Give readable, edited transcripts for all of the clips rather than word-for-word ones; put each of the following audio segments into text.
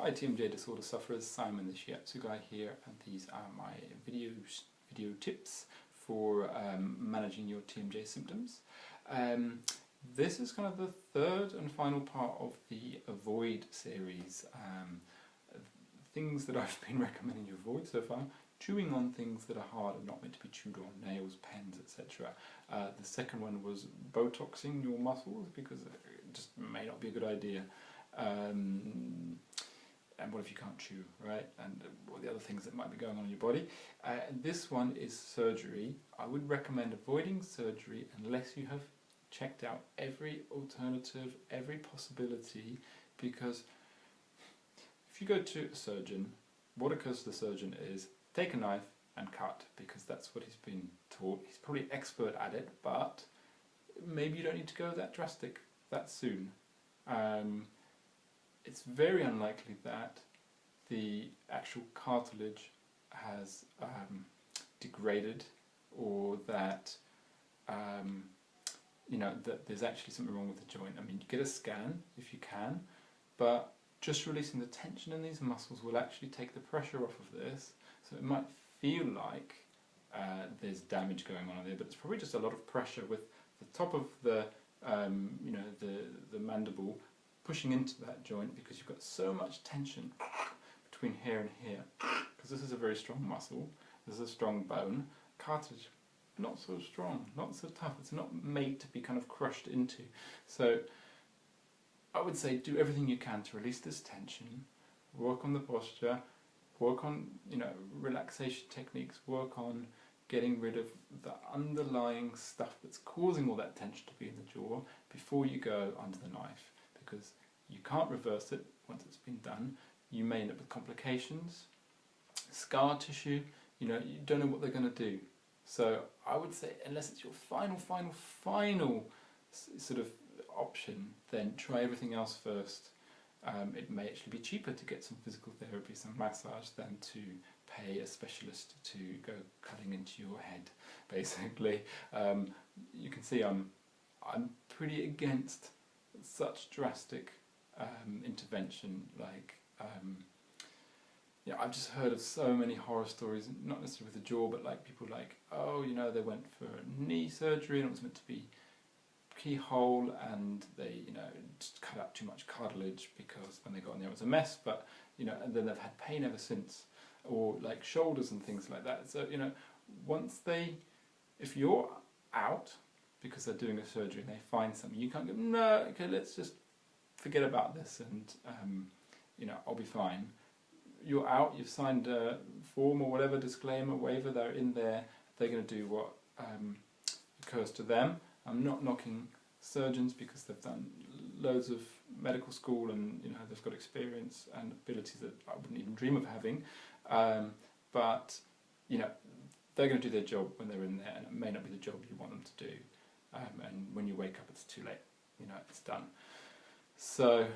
Hi TMJ Disorder sufferers, Simon the Shiatsu Guy here, and these are my video tips for managing your TMJ symptoms. This is kind of the third and final part of the Avoid series. Things that I've been recommending you avoid so far: chewing on things that are hard and not meant to be chewed on, nails, pens, etc. The second one was Botoxing your muscles, because it just may not be a good idea. And what if you can't chew, right? And what are the other things that might be going on in your body? This one is surgery. I would recommend avoiding surgery unless you have checked out every alternative, every possibility, because if you go to a surgeon, what occurs to the surgeon is take a knife and cut, because that's what he's been taught. He's probably expert at it, but maybe you don't need to go that drastic that soon. It's very unlikely that the actual cartilage has degraded, or that that there's actually something wrong with the joint. I mean, you get a scan if you can, but just releasing the tension in these muscles will actually take the pressure off of this. So it might feel like there's damage going on there, but it's probably just a lot of pressure with the top of the the mandible pushing into that joint, because you've got so much tension between here and here, because this is a very strong muscle, this is a strong bone. Cartilage, not so strong, not so tough, it's not made to be kind of crushed into. So I would say do everything you can to release this tension, work on the posture, work on relaxation techniques, work on getting rid of the underlying stuff that's causing all that tension to be in the jaw before you go under the knife, because you can't reverse it once it's been done. You may end up with complications, scar tissue, you don't know what they're going to do. So I would say, unless it's your final sort of option, then try everything else first. It may actually be cheaper to get some physical therapy, some massage, than to pay a specialist to go cutting into your head, basically. You can see I'm pretty against such drastic intervention. Like, I've just heard of so many horror stories, not necessarily with the jaw, but like people like, oh, they went for knee surgery and it was meant to be keyhole, and they just cut out too much cartilage because when they got in there it was a mess, but and then they've had pain ever since. Or like shoulders and things like that. So if you're out because they're doing a surgery and they find something, you can't go, no, okay, let's just forget about this and I'll be fine. You're out, you've signed a form or whatever, disclaimer, waiver, they're in there, they're going to do what occurs to them. I'm not knocking surgeons, because they've done loads of medical school and they've got experience and abilities that I wouldn't even dream of having, but they're going to do their job when they're in there, and it may not be the job you want them to do, and when you wake up it's too late, it's done. So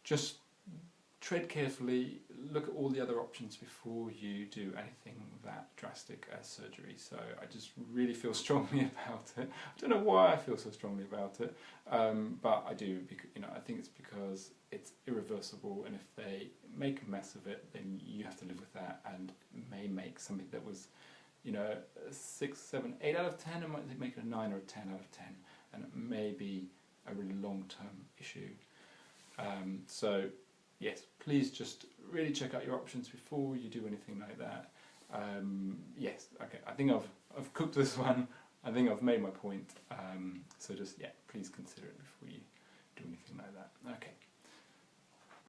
just tread carefully, look at all the other options before you do anything that drastic as surgery. So I just really feel strongly about it. I don't know why I feel so strongly about it, but I do, because I think it's because it's irreversible, and if they make a mess of it, then you have to live with that, and it may make something that was a 6, 7, 8 out of 10, it might make it a 9 or a 10 out of 10, and it may be a really long-term issue. So yes, please just really check out your options before you do anything like that. Yes, okay, I think I've cooked this one. I think I've made my point. So just, please consider it before you do anything like that. Okay.